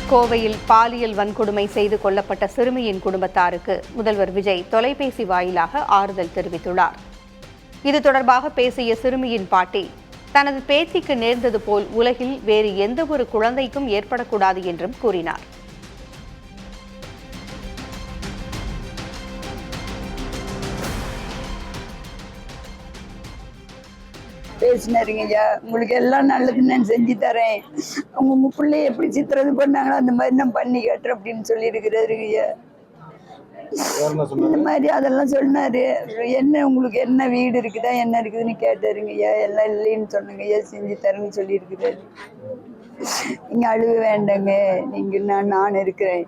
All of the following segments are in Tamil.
கோவையில் பாலியல் வன்கொடுமை செய்து கொல்லப்பட்ட சிறுமியின் குடும்பத்தாருக்கு முதல்வர் விஜய் தொலைபேசி வாயிலாக ஆறுதல் தெரிவித்துள்ளார். இது தொடர்பாக பேசிய சிறுமியின் பாட்டி, தனது பேத்திக்கு நேர்ந்தது போல் உலகில் வேறு எந்த ஒரு குழந்தைக்கும் ஏற்படக்கூடாது என்றும் கூறினார். பேசினாருங்க ஐயா, உங்களுக்கு எல்லாம் நல்லது நான் செஞ்சு தரேன், உங்க பிள்ளைய எப்படி சித்திரது பண்ணாங்களோ அந்த மாதிரி நான் பண்ணி கேட்டுறேன் அப்படின்னு சொல்லியிருக்கிறாருங்க ஐயா. இந்த மாதிரி அதெல்லாம் சொன்னாரு. என்ன உங்களுக்கு என்ன வீடு இருக்குதா என்ன இருக்குதுன்னு கேட்டாருங்க ஐயா. எல்லாம் இல்லைன்னு சொன்னாங்க ஐயா. செஞ்சு தரேன்னு சொல்லியிருக்கிறாரு. நீங்க அழுக வேண்டாங்க, நீங்க நான் இருக்கிறேன்.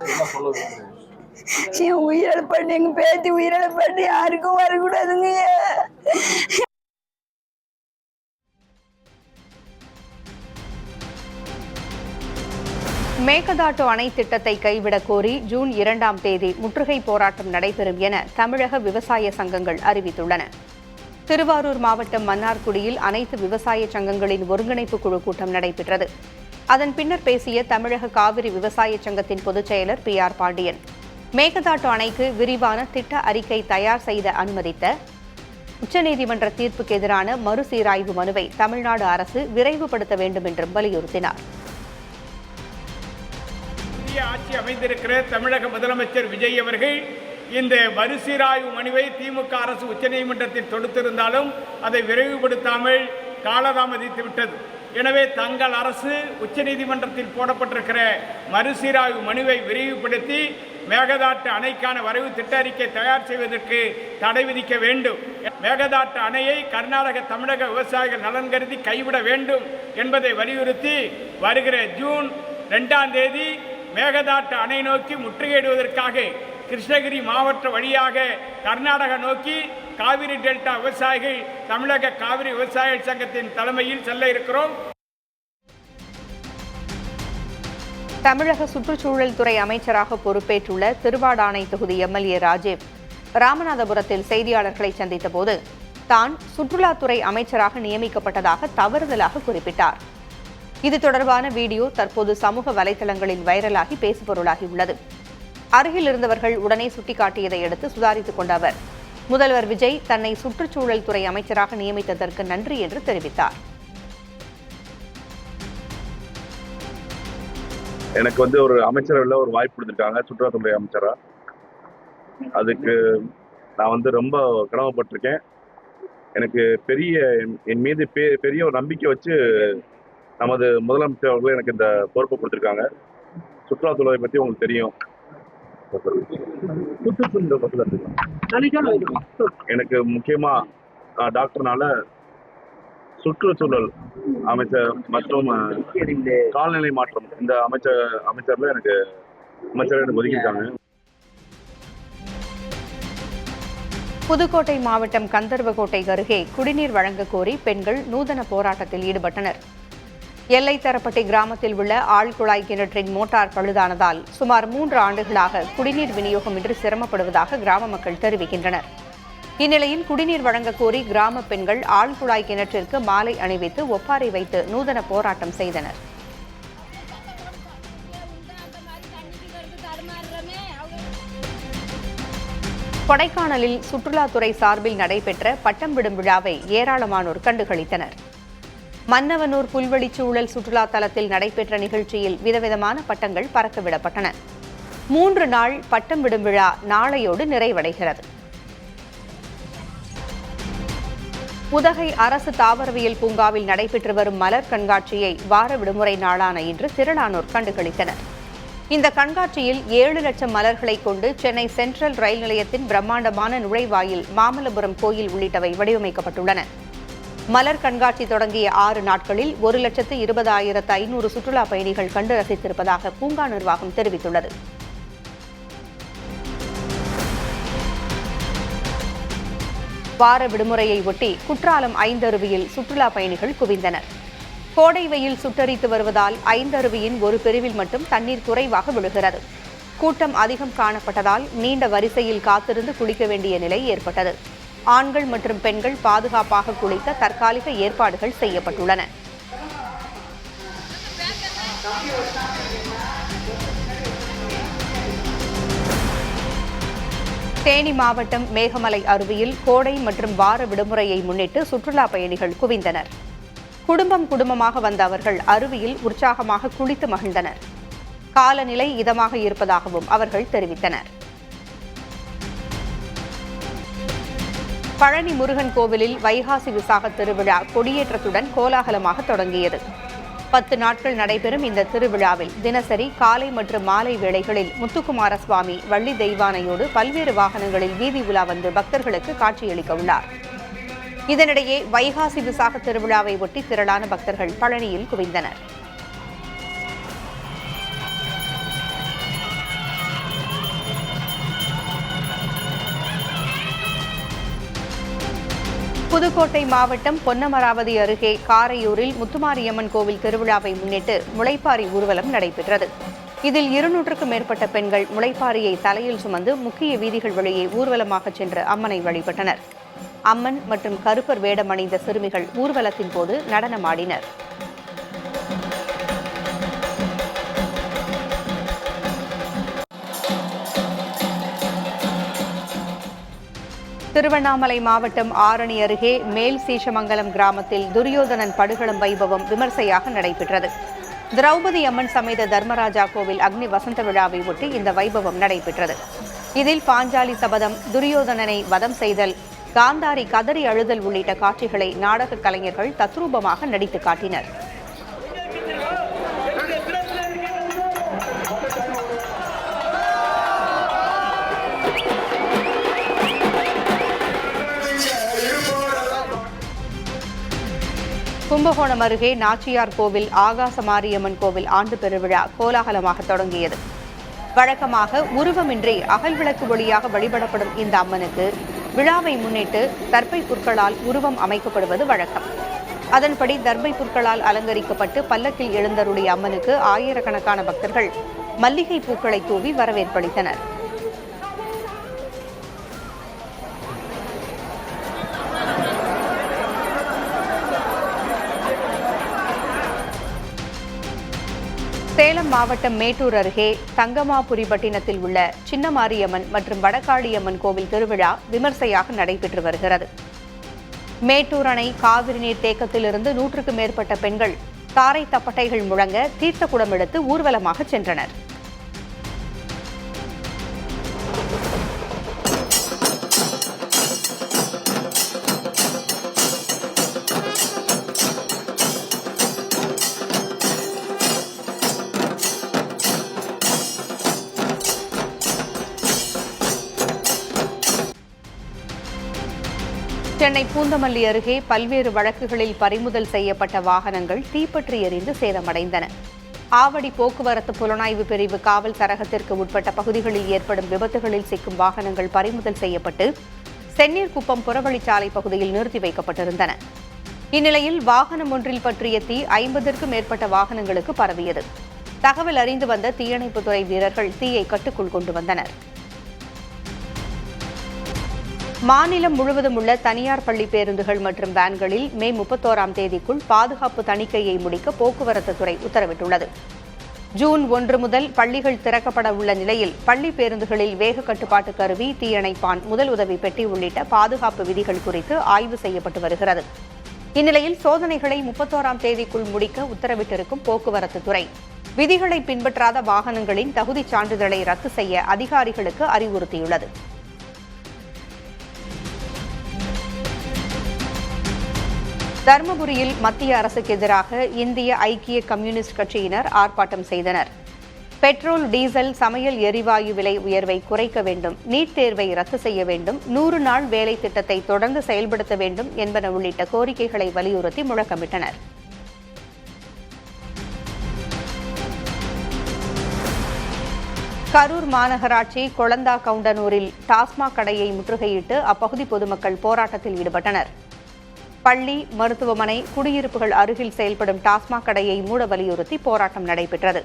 உயிரிழப்பாடு எங்க பேத்தி உயிரிழப்பாடு யாருக்கும் வரக்கூடாதுங்க ஐயா. மேகதாட்டு அணை திட்டத்தை கைவிடக் கோரி ஜூன் 2ஆம் தேதி முற்றுகை போராட்டம் நடைபெறும் என தமிழக விவசாய சங்கங்கள் அறிவித்துள்ளன. திருவாரூர் மாவட்டம் மன்னார்குடியில் அனைத்து விவசாய சங்கங்களின் ஒருங்கிணைப்பு குழு கூட்டம் நடைபெற்றது. அதன் பின்னர் பேசிய தமிழக காவிரி விவசாய சங்கத்தின் பொதுச் செயலர் PR பாண்டியன், மேகதாட்டு அணைக்கு விரிவான திட்ட அறிக்கை தயார் செய்த அனுமதித்த உச்சநீதிமன்ற தீர்ப்புக்கு எதிரான மறுசீராய்வு மனுவை தமிழ்நாடு அரசு விரைவுபடுத்த வேண்டும் என்றும் வலியுறுத்தினார். ஆட்சி அமைந்திருக்கிற தமிழக முதலமைச்சர் விஜய் அவர்கள் இந்த மறுசீராய்வு மனுவை திமுக அரசு உச்சநீதிமன்றத்தில் தொடுத்திருந்தாலும் அதை விரைவுபடுத்தாமல் காலதாமதித்து விட்டது. எனவே தங்கள் அரசு உச்சநீதிமன்றத்தில் போடப்பட்டிருக்கிற மறுசீராய்வு மனுவை விரைவுபடுத்தி மேகதாட்டு அணைக்கான வரைவு திட்ட அறிக்கை தயார் செய்வதற்கு தடை விதிக்க வேண்டும். மேகதாட்டு அணையை கர்நாடக தமிழக விவசாயிகள் நலன் கருதி கைவிட வேண்டும் என்பதை வலியுறுத்தி வருகிற ஜூன் 2ஆம் தேதி மேகதாட்டு அணை நோக்கி முற்றுகையிடுவதற்காக கிருஷ்ணகிரி மாவட்ட வழியாக கர்நாடகா நோக்கி காவிரி டெல்டா விவசாயிகள் தமிழக காவிரி விவசாயிகள் சங்கத்தின் தலைமையில் செல்ல இருக்கிறோம். தமிழக சுற்றுச்சூழல் துறை அமைச்சராக பொறுப்பேற்றுள்ள திருவாடானை தொகுதி MLA ராஜீவ் ராமநாதபுரத்தில் செய்தியாளர்களை சந்தித்த போது தான் சுற்றுலாத்துறை அமைச்சராக நியமிக்கப்பட்டதாக தவறுதலாக குறிப்பிட்டார். இது தொடர்பான வீடியோ தற்போது சமூக வலைதளங்களில் வைரலாகி பேசுபொருளாகியுள்ளது. அருகில் இருந்தவர்கள் உடனே சுட்டிக்காட்டியதை அடுத்து சுதாரித்துக் கொண்ட அவர், முதல்வர் விஜய் தன்னை சுற்றுச்சூழல் துறை அமைச்சராக நியமித்ததற்கு நன்றி என்று தெரிவித்தார். எனக்கு ஒரு அமைச்சரவையில் ஒரு வாய்ப்பு கொடுத்துருக்காங்க சுற்றுலாத்துறை அமைச்சரா. அதுக்கு நான் ரொம்ப கடமைப்பட்டிருக்கேன். எனக்கு என் மீது பெரிய ஒரு நம்பிக்கை வச்சு நமது முதலமைச்சர் அவர்கள் எனக்கு இந்த பொறுப்பை கொடுத்துருக்காங்க. சுற்றுலாத்துறை பற்றி உங்களுக்கு தெரியும். எனக்கு முக்கியமா டாக்டர்னால சுற்றுச்சூழல் அமைச்சர் மற்றும் கால்நிலை மாற்றம் இந்த அமைச்சர்ல எனக்கு ஒதுக்கியிருக்காங்க. புதுக்கோட்டை மாவட்டம் கந்தர்வகோட்டை அருகே குடிநீர் வழங்க கோரி பெண்கள் நூதன போராட்டத்தில் ஈடுபட்டனர். எல்லைத்தரப்பட்டி கிராமத்தில் உள்ள ஆழ்குழாய் கிணற்றின் மோட்டார் பழுதானதால் சுமார் 3 ஆண்டுகளாக குடிநீர் விநியோகமின்றி சிரமப்படுவதாக கிராம மக்கள் தெரிவிக்கின்றனர். இந்நிலையில் குடிநீர் வழங்க கோரி கிராம பெண்கள் ஆழ்குழாய் கிணற்றிற்கு மாலை அணிவித்து ஒப்பாரி வைத்து நூதன போராட்டம் செய்தனர். கொடைக்கானலில் சுற்றுலாத்துறை சார்பில் நடைபெற்ற பட்டம் விடும் விழாவை ஏராளமானோர் கண்டுகளித்தனர். மன்னவனூர் புல்வெளிச்சூழல் சுற்றுலா தலத்தில் நடைபெற்ற நிகழ்ச்சியில் விதவிதமான பட்டங்கள் பறக்கவிடப்பட்டன. 3 நாள் பட்டம் விடும் விழா நாளையோடு நிறைவடைகிறது. உதகை அரசு தாவரவியல் பூங்காவில் நடைபெற்று வரும் மலர் கண்காட்சியை வார விடுமுறை நாளான இன்று திரளானோர் கண்டுகளித்தனர். இந்த கண்காட்சியில் 7 லட்சம் மலர்களை கொண்டு சென்னை சென்ட்ரல் ரயில் நிலையத்தின் பிரம்மாண்டமான நுழைவாயில், மாமல்லபுரம் கோயில் உள்ளிட்டவை வடிவமைக்கப்பட்டுள்ளன. மலர் கண்காட்சி தொடங்கிய 6 நாட்களில் 1,20,500 சுற்றுலா பயணிகள் கண்டு ரசித்திருப்பதாக பூங்கா நிர்வாகம் தெரிவித்துள்ளது. வார விடுமுறையை ஒட்டி குற்றாலம் ஐந்தருவியில் சுற்றுலா பயணிகள் குவிந்தனர். கோடை வெயில் சுட்டரித்து வருவதால் ஐந்தருவியின் ஒரு பிரிவில் மட்டும் தண்ணீர் குறைவாக விழுகிறது. கூட்டம் அதிகம் காணப்பட்டதால் நீண்ட வரிசையில் காத்திருந்து குளிக்க வேண்டிய நிலை ஏற்பட்டது. ஆண்கள் மற்றும் பெண்கள் பாதுகாப்பாக குளிக்க தற்காலிக ஏற்பாடுகள் செய்யப்பட்டுள்ளன. தேனி மாவட்டம் மேகமலை அருவியில் கோடை மற்றும் வார விடுமுறையை முன்னிட்டு சுற்றுலா பயணிகள் குவிந்தனர். குடும்பமாக வந்த அவர்கள் அருவியில் உற்சாகமாக குளித்து மகிழ்ந்தனர். காலநிலை இதமாக இருப்பதாகவும் அவர்கள் தெரிவித்தனர். பழனி முருகன் கோவிலில் வைகாசி விசாக திருவிழா கொடியேற்றத்துடன் கோலாகலமாக தொடங்கியது. 10 நாட்கள் நடைபெறும் இந்த திருவிழாவில் தினசரி காலை மற்றும் மாலை வேளைகளில் முத்துக்குமார சுவாமி வள்ளி தெய்வானையோடு பல்வேறு வாகனங்களில் வீதி உலா வந்து பக்தர்களுக்கு காட்சியளிக்க உள்ளார். இதனிடையே வைகாசி விசாக திருவிழாவை ஒட்டி திரளான பக்தர்கள் பழனியில் குவிந்தனர். புதுக்கோட்டை மாவட்டம் பொன்னமராவதி அருகே காரையூரில் முத்துமாரியம்மன் கோவில் திருவிழாவை முன்னிட்டு முளைப்பாரி ஊர்வலம் நடைபெற்றது. இதில் 200க்கும் மேற்பட்ட பெண்கள் முளைப்பாரியை தலையில் சுமந்து முக்கிய வீதிகள் வழியே ஊர்வலமாக சென்று அம்மனை வழிபட்டனர். அம்மன் மற்றும் கருப்பர் வேடம் அணிந்த சிறுமிகள் ஊர்வலத்தின் போது நடனமாடினர். திருவண்ணாமலை மாவட்டம் ஆரணி அருகே மேல் சீஷமங்கலம் கிராமத்தில் துரியோதனன் படுகளம் வைபவம் விமர்சையாக நடைபெற்றது. திரௌபதி அம்மன் சமேத தர்மராஜா கோவில் அக்னி வசந்த விழாவை ஒட்டி இந்த வைபவம் நடைபெற்றது. இதில் பாஞ்சாலி சபதம், துரியோதனனை வதம் செய்தல், காந்தாரி கதறி அழுதல் உள்ளிட்ட காட்சிகளை நாடக கலைஞர்கள் தத்ரூபமாக நடித்து காட்டினர். கும்பகோணம் அருகே நாச்சியார் கோவில் ஆகாச மாரியம்மன் கோவில் ஆண்டு பெருவிழா கோலாகலமாக தொடங்கியது. வழக்கமாக உருவமின்றி அகல் விளக்கு ஒளியாக வழிபடப்படும் இந்த அம்மனுக்கு விழாவை முன்னிட்டு தர்பை புற்களால் உருவம் அமைக்கப்படுவது வழக்கம். அதன்படி தர்பை புற்களால் அலங்கரிக்கப்பட்டு பல்லக்கில் எழுந்தருளிய அம்மனுக்கு ஆயிரக்கணக்கான பக்தர்கள் மல்லிகை பூக்களை தூவி வரவேற்பளித்தனர். சேலம் மாவட்டம் மேட்டூர் அருகே தங்கமாபுரிப்பட்டினத்தில் உள்ள சின்னமாரியம்மன் மற்றும் வடகாளியம்மன் கோவில் திருவிழா விமர்சையாக நடைபெற்று வருகிறது. மேட்டூர் அணை காவிரி நீர் தேக்கத்திலிருந்து 100க்கும் மேற்பட்ட பெண்கள் தாரை தப்பட்டைகள் முழங்க தீர்த்த குடம் எடுத்து ஊர்வலமாக சென்றனர். சென்னை பூந்தமல்லி அருகே பல்வேறு வழக்குகளில் பறிமுதல் செய்யப்பட்ட வாகனங்கள் தீப்பற்றி எரிந்து சேதமடைந்தன. ஆவடி போக்குவரத்து புலனாய்வு பிரிவு காவல் சரகத்திற்கு உட்பட்ட பகுதிகளில் ஏற்படும் விபத்துகளில் சிக்கும் வாகனங்கள் பறிமுதல் செய்யப்பட்டு செந்நீர்குப்பம் புறவழிச்சாலை பகுதியில் நிறுத்தி வைக்கப்பட்டிருந்தன. இந்நிலையில் வாகனம் ஒன்றில் பற்றிய தீ 50க்கும் மேற்பட்ட வாகனங்களுக்கு பரவியது. தகவல் அறிந்து வந்த தீயணைப்புத்துறை வீரர்கள் தீயை கட்டுக்குள் கொண்டு வந்தனர். மாநிலம் முழுவதும் உள்ள தனியார் பள்ளி பேருந்துகள் மற்றும் வேன்களில் மே 31ஆம் தேதிக்குள் பாதுகாப்பு தணிக்கையை முடிக்க போக்குவரத்து துறை உத்தரவிட்டுள்ளது. ஜூன் 1 முதல் பள்ளிகள் திறக்கப்பட உள்ள நிலையில் பள்ளி பேருந்துகளில் வேக கட்டுப்பாட்டு கருவி, தீயணைப்பான், முதல் உதவி பெட்டி உள்ளிட்ட பாதுகாப்பு விதிகள் குறித்து ஆய்வு செய்யப்பட்டு வருகிறது. இந்நிலையில் சோதனைகளை 31ஆம் தேதிக்குள் முடிக்க உத்தரவிட்டிருக்கும் போக்குவரத்து துறை விதிகளை பின்பற்றாத வாகனங்களின் தகுதிச் சான்றிதழை ரத்து செய்ய அதிகாரிகளுக்கு அறிவுறுத்தியுள்ளது. தருமபுரியில் மத்திய அரசுக்கு எதிராக இந்திய ஐக்கிய கம்யூனிஸ்ட் கட்சியினர் ஆர்ப்பாட்டம் செய்தனர். பெட்ரோல், டீசல், சமையல் எரிவாயு விலை உயர்வை குறைக்க வேண்டும், நீட் தேர்வை ரத்து செய்ய வேண்டும், 100 நாள் வேலை திட்டத்தை தொடர்ந்து செயல்படுத்த வேண்டும் என்பன உள்ளிட்ட கோரிக்கைகளை வலியுறுத்தி முழக்கமிட்டனர். கரூர் மாநகராட்சி கொளந்தாகவுண்டனூரில் டாஸ்மாக் கடையை முற்றுகையிட்டு அப்பகுதி பொதுமக்கள் போராட்டத்தில் ஈடுபட்டனர். பள்ளி, மருத்துவமனை, குடியிருப்புகள் அருகில் செயல்படும் டாஸ்மாக் கடையை மூட வலியுறுத்தி போராட்டம் நடைபெற்றது.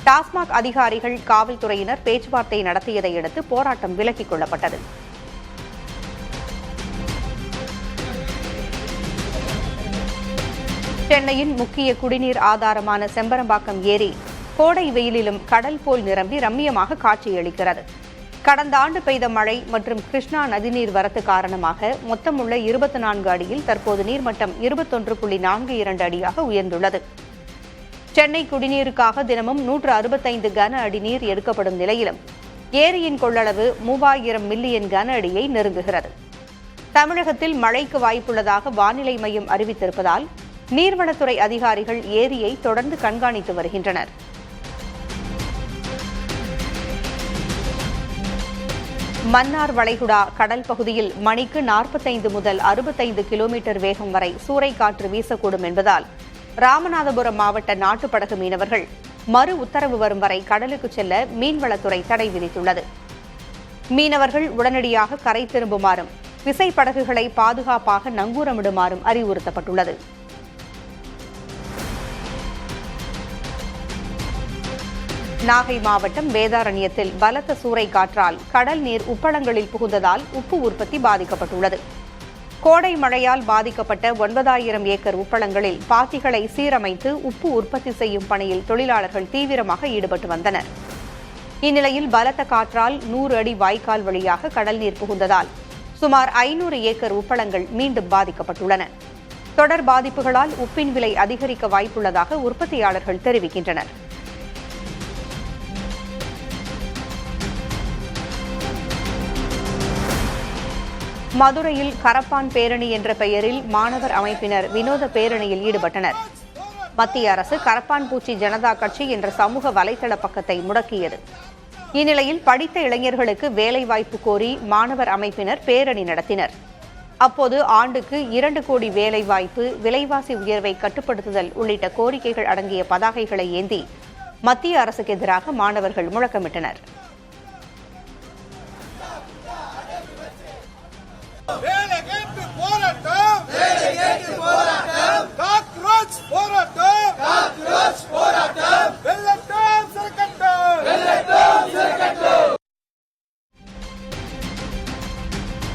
டாஸ்மாக் அதிகாரிகள், காவல்துறையினர் பேச்சுவார்த்தை நடத்தியதை அடுத்து போராட்டம் விலக்கிக் கொள்ளப்பட்டது. சென்னையின் முக்கிய குடிநீர் ஆதாரமான செம்பரம்பாக்கம் ஏரி கோடை வெயிலிலும் கடல் போல் நிரம்பி ரம்மியமாக காட்சியளிக்கிறது. கடந்த ஆண்டு பெய்த மழை மற்றும் கிருஷ்ணா நதிநீர் வரத்து காரணமாக மொத்தமுள்ள 24 அடியில் தற்போது நீர்மட்டம் 21.42 அடியாக உயர்ந்துள்ளது. சென்னை குடிநீருக்காக தினமும் 165 கன அடி நீர் எடுக்கப்படும் நிலையிலும் ஏரியின் கொள்ளளவு 3000 மில்லியன் கன அடியை நெருங்குகிறது. தமிழகத்தில் மழைக்கு வாய்ப்புள்ளதாக வானிலை மையம் அறிவித்திருப்பதால் நீர்வளத்துறை அதிகாரிகள் ஏரியை தொடர்ந்து கண்காணித்து வருகின்றனர். மன்னார் வளைகுடா கடல் பகுதியில் மணிக்கு 45 முதல் 65 கிலோமீட்டர் வேகம் வரை சூறைக்காற்று வீசக்கூடும் என்பதால் ராமநாதபுரம் மாவட்ட நாட்டுப்படகு மீனவர்கள் மறு உத்தரவு வரும் வரை கடலுக்கு செல்ல மீன்வளத்துறை தடை விதித்துள்ளது. மீனவர்கள் உடனடியாக கரை திரும்புமாறும் விசைப்படகுகளை பாதுகாப்பாக நங்கூரமிடுமாறும் அறிவுறுத்தப்பட்டுள்ளது. நாகை மாவட்டம் வேதாரண்யத்தில் பலத்த சூறைக்காற்றால் கடல் நீர் உப்பளங்களில் புகுந்ததால் உப்பு உற்பத்தி பாதிக்கப்பட்டுள்ளது. கோடை மழையால் பாதிக்கப்பட்ட 9000 ஏக்கர் உப்பளங்களில் பாத்திகளை சீரமைத்து உப்பு உற்பத்தி செய்யும் பணியில் தொழிலாளர்கள் தீவிரமாக ஈடுபட்டு வந்தனர். இந்நிலையில் பலத்த காற்றால் 100 அடி வாய்க்கால் வழியாக கடல் நீர் புகுந்ததால் சுமார் 500 ஏக்கர் உப்பளங்கள் மீண்டும் பாதிக்கப்பட்டுள்ளன. தொடர் பாதிப்புகளால் உப்பின் விலை அதிகரிக்க வாய்ப்புள்ளதாக உற்பத்தியாளர்கள் தெரிவிக்கின்றனர். மதுரையில் கரப்பான் பேரணி என்ற பெயரில் மாணவர் அமைப்பினர் வினோத பேரணியில் ஈடுபட்டனர். மத்திய அரசு கரப்பான் பூச்சி ஜனதா கட்சி என்ற சமூக வலைதள பக்கத்தை முடக்கியது. இந்நிலையில் படித்த இளைஞர்களுக்கு வேலைவாய்ப்பு கோரி மாணவர் அமைப்பினர் பேரணி நடத்தினர். அப்போது ஆண்டுக்கு 2 கோடி வேலைவாய்ப்பு, விலைவாசி உயர்வை கட்டுப்படுத்துதல் உள்ளிட்ட கோரிக்கைகள் அடங்கிய பதாகைகளை ஏந்தி மத்திய அரசுக்கு எதிராக மாணவர்கள் முழக்கமிட்டனர்.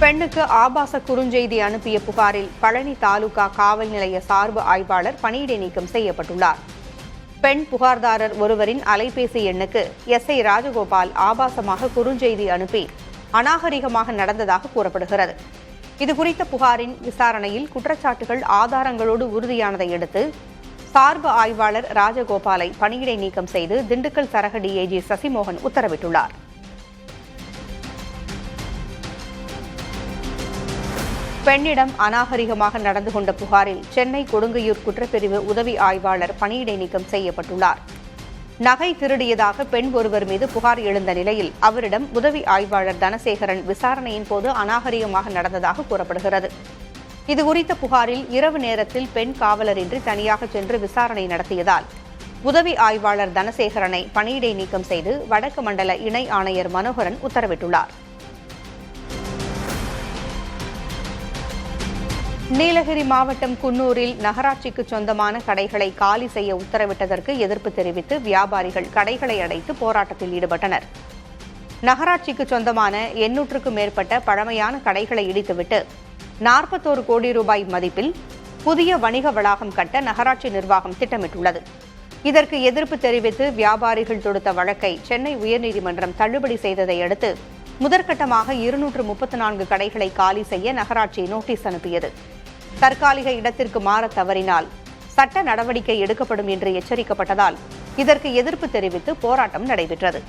பெண்ணுக்கு ஆபாச குறுஞ்செய்தி அனுப்பிய புகாரில் பழனி தாலுகா காவல் நிலைய சார்பு ஆய்வாளர் பணியிடை நீக்கம் செய்யப்பட்டுள்ளார். பெண் புகார்தாரர் ஒருவரின் அலைபேசி எண்ணுக்கு எஸ்ஐ ராஜகோபால் ஆபாசமாக குறுஞ்செய்தி அனுப்பி அநாகரிகமாக நடந்ததாக கூறப்படுகிறது. இதுகுறித்த புகாரின் விசாரணையில் குற்றச்சாட்டுகள் ஆதாரங்களோடு உறுதியானதை அடுத்து சார்பு ஆய்வாளர் ராஜகோபாலை பணியிடை நீக்கம் செய்து திண்டுக்கல் சரக டிஐஜி சசிமோகன் உத்தரவிட்டுள்ளார். பெண்ணிடம் அநாகரிகமாக நடந்து கொண்ட புகாரில் சென்னை கொடுங்கையூர் குற்றப்பிரிவு உதவி ஆய்வாளர் பணியிடை நீக்கம் செய்யப்பட்டுள்ளார். நகை திருடியதாக பெண் ஒருவர் மீது புகார் எழுந்த நிலையில் அவரிடம் உதவி ஆய்வாளர் தனசேகரன் விசாரணையின் போது அநாகரிகமாக நடந்ததாக கூறப்படுகிறது. இதுகுறித்த புகாரில் இரவு நேரத்தில் பெண் காவலரின்றி தனியாக சென்று விசாரணை நடத்தியதால் உதவி ஆய்வாளர் தனசேகரனை பணியிடை நீக்கம் செய்து வடக்கு மண்டல இணை ஆணையர் மனோகரன் உத்தரவிட்டுள்ளார். நீலகிரி மாவட்டம் குன்னூரில் நகராட்சிக்கு சொந்தமான கடைகளை காலி செய்ய உத்தரவிட்டதற்கு எதிர்ப்பு தெரிவித்து வியாபாரிகள் கடைகளை அடைத்து போராட்டத்தில் ஈடுபட்டனர். நகராட்சிக்கு சொந்தமான 800க்கும் மேற்பட்ட பழமையான கடைகளை இடித்துவிட்டு 41 கோடி ரூபாய் மதிப்பில் புதிய வணிக வளாகம் கட்ட நகராட்சி நிர்வாகம் திட்டமிட்டுள்ளது. இதற்கு எதிர்ப்பு தெரிவித்து வியாபாரிகள் தொடுத்த வழக்கை சென்னை உயர்நீதிமன்றம் தள்ளுபடி செய்ததை அடுத்து முதற்கட்டமாக 234 கடைகளை காலி செய்ய நகராட்சி நோட்டீஸ் அனுப்பியது. தற்காலிக இடத்திற்கு மாற தவறினால் சட்ட நடவடிக்கை எடுக்கப்படும் என்று எச்சரிக்கப்பட்டதால் இதற்கு எதிர்ப்பு தெரிவித்து போராட்டம் நடைபெற்றது.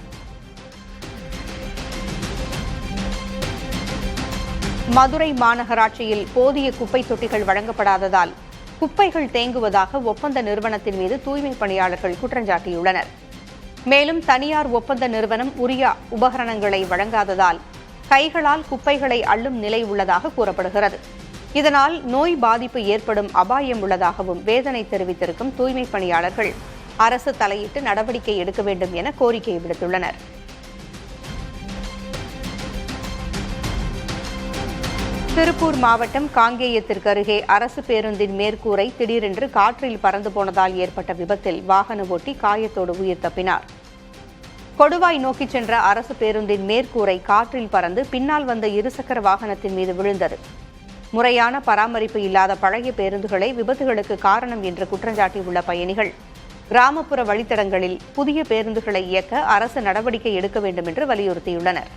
மதுரை மாநகராட்சியில் போதிய குப்பை தொட்டிகள் வழங்கப்படாததால் குப்பைகள் தேங்குவதாக ஒப்பந்த நிறுவனத்தின் மீது தூய்மை பணியாளர்கள் குற்றஞ்சாட்டியுள்ளனர். மேலும் தனியார் ஒப்பந்த நிறுவனம் உரிய உபகரணங்களை வழங்காததால் கைகளால் குப்பைகளை அள்ளும் நிலை உள்ளதாக கூறப்படுகிறது. இதனால் நோய் பாதிப்பு ஏற்படும் அபாயம் உள்ளதாகவும் வேதனை தெரிவித்திருக்கும் தூய்மை பணியாளர்கள் அரசு தலையிட்டு நடவடிக்கை எடுக்க வேண்டும் என கோரிக்கை விடுத்துள்ளனர். திருப்பூர் மாவட்டம் காங்கேயத்திற்கு அருகே அரசு பேருந்தின் மேற்கூரை திடீரென்று காற்றில் பறந்து போனதால் ஏற்பட்ட விபத்தில் வாகன ஓட்டி காயத்தோடு உயிர் தப்பினார். கொடுவாய் நோக்கி சென்ற அரசு பேருந்தின் மேற்கூரை காற்றில் பறந்து பின்னால் வந்த இருசக்கர வாகனத்தின் மீது விழுந்தது. முறையான பராமரிப்பு இல்லாத பழைய பேருந்துகளே விபத்துகளுக்கு காரணம் என்று குற்றஞ்சாட்டியுள்ள பயணிகள் கிராமப்புற வழித்தடங்களில் புதிய பேருந்துகளை இயக்க அரசு நடவடிக்கை எடுக்க வேண்டும் என்று வலியுறுத்தியுள்ளனர்.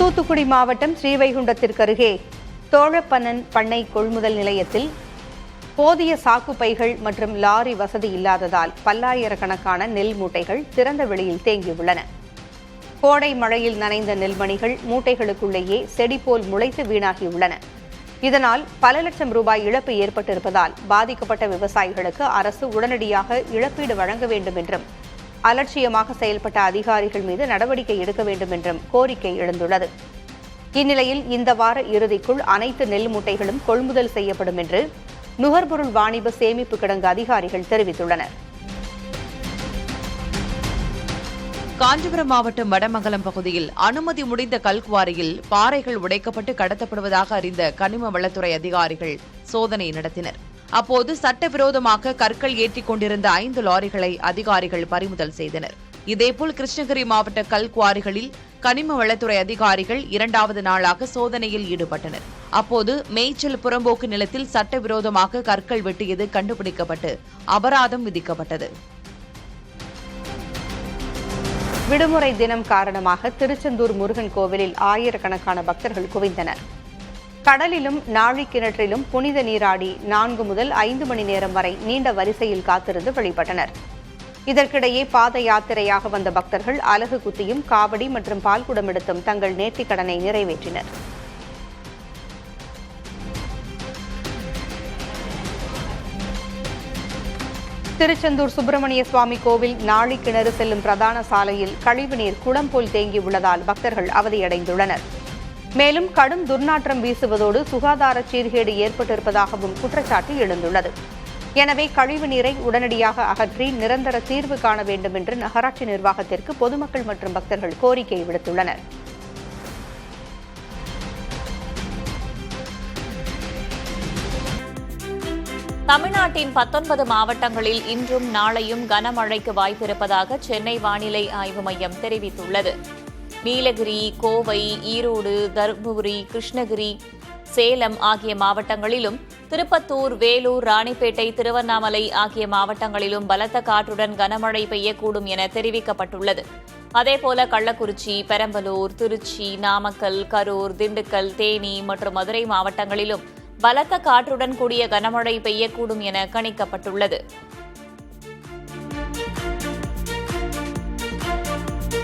தூத்துக்குடி மாவட்டம் ஸ்ரீவைகுண்டத்திற்கு அருகே தோழப்பனன் பண்ணை கொள்முதல் நிலையத்தில் போதிய சாக்கு பைகள் மற்றும் லாரி வசதி இல்லாததால் பல்லாயிரக்கணக்கான நெல் மூட்டைகள் திறந்த வெளியில் தேங்கியுள்ளன. கோடை மழையில் நனைந்த நெல்மணிகள் மூட்டைகளுக்குள்ளேயே செடி போல் முளைத்து வீணாகியுள்ளன. இதனால் பல லட்சம் ரூபாய் இழப்பு ஏற்பட்டிருப்பதால் பாதிக்கப்பட்ட விவசாயிகளுக்கு அரசு உடனடியாக இழப்பீடு வழங்க வேண்டும் என்றும் அலட்சியமாக செயல்பட்ட அதிகாரிகள் மீது நடவடிக்கை எடுக்க வேண்டும் என்றும் கோரிக்கை எழுந்துள்ளது. இந்நிலையில் இந்த வார இறுதிக்குள் அனைத்து நெல் மூட்டைகளும் கொள்முதல் செய்யப்படும் என்று நுகர்பொருள் வாணிப சேமிப்பு கிடங்கு அதிகாரிகள் தெரிவித்துள்ளனர். காஞ்சிபுரம் மாவட்டம் வடமங்கலம் பகுதியில் அனுமதி முடிந்த கல்குவாரியில் பாறைகள் உடைக்கப்பட்டு கடத்தப்படுவதாக அறிந்த கனிம வளத்துறை அதிகாரிகள் சோதனை நடத்தினர். அப்போது சட்டவிரோதமாக கற்கள் ஏற்றிக் கொண்டிருந்த 5 லாரிகளை அதிகாரிகள் பறிமுதல் செய்தனர். இதேபோல் கிருஷ்ணகிரி மாவட்ட கல்குவாரிகளில் கனிம வளத்துறை அதிகாரிகள் 2வது நாளாக சோதனையில் ஈடுபட்டனர். அப்போது மேய்ச்சல் புறம்போக்கு நிலத்தில் சட்டவிரோதமாக கற்கள் வெட்டியது கண்டுபிடிக்கப்பட்டு அபராதம் விதிக்கப்பட்டது. விடுமுறை தினம் காரணமாக திருச்செந்தூர் முருகன் கோவிலில் ஆயிரக்கணக்கான பக்தர்கள் குவிந்தனர். கடலிலும் நாழிக்கிணற்றிலும் புனித நீராடி 4 முதல் 5 மணி நேரம் வரை நீண்ட வரிசையில் காத்திருந்து வழிபட்டனர். இதற்கிடையே பாத யாத்திரையாக வந்த பக்தர்கள் அலகு குத்தியும் காவடி மற்றும் பால்குடம் எடுத்தும் தங்கள் நேர்த்திக்கடனை நிறைவேற்றினர். திருச்செந்தூர் சுப்பிரமணிய சுவாமி கோவில் நாழிக்கிணறு செல்லும் பிரதான சாலையில் கழிவுநீர் குளம் போல் தேங்கியுள்ளதால் பக்தர்கள் அவதியடைந்துள்ளனர். மேலும் கடும் துர்நாற்றம் வீசுவதோடு சுகாதார சீர்கேடு ஏற்பட்டிருப்பதாகவும் குற்றச்சாட்டு எழுந்துள்ளது. எனவே கழிவுநீரை உடனடியாக அகற்றி நிரந்தர தீர்வு காண வேண்டும் என்று நகராட்சி நிர்வாகத்திற்கு பொதுமக்கள் மற்றும் பக்தர்கள் கோரிக்கை விடுத்துள்ளனர். தமிழ்நாட்டின் 19 மாவட்டங்களில் இன்றும் நாளையும் கனமழைக்கு வாய்ப்பிருப்பதாக சென்னை வானிலை ஆய்வு மையம் தெரிவித்துள்ளது. நீலகிரி, கோவை, ஈரோடு, தருமபுரி, கிருஷ்ணகிரி, சேலம் ஆகிய மாவட்டங்களிலும், திருப்பத்தூர், வேலூர், ராணிப்பேட்டை, திருவண்ணாமலை ஆகிய மாவட்டங்களிலும் பலத்த காற்றுடன் கனமழை பெய்யக்கூடும் என தெரிவிக்கப்பட்டுள்ளது. அதேபோல கள்ளக்குறிச்சி, பெரம்பலூர், திருச்சி, நாமக்கல், கரூர், திண்டுக்கல், தேனி மற்றும் மதுரை மாவட்டங்களிலும் பலத்த காற்றுடன் கூடிய கனமழை பெய்யக்கூடும் என கணிக்கப்பட்டுள்ளது.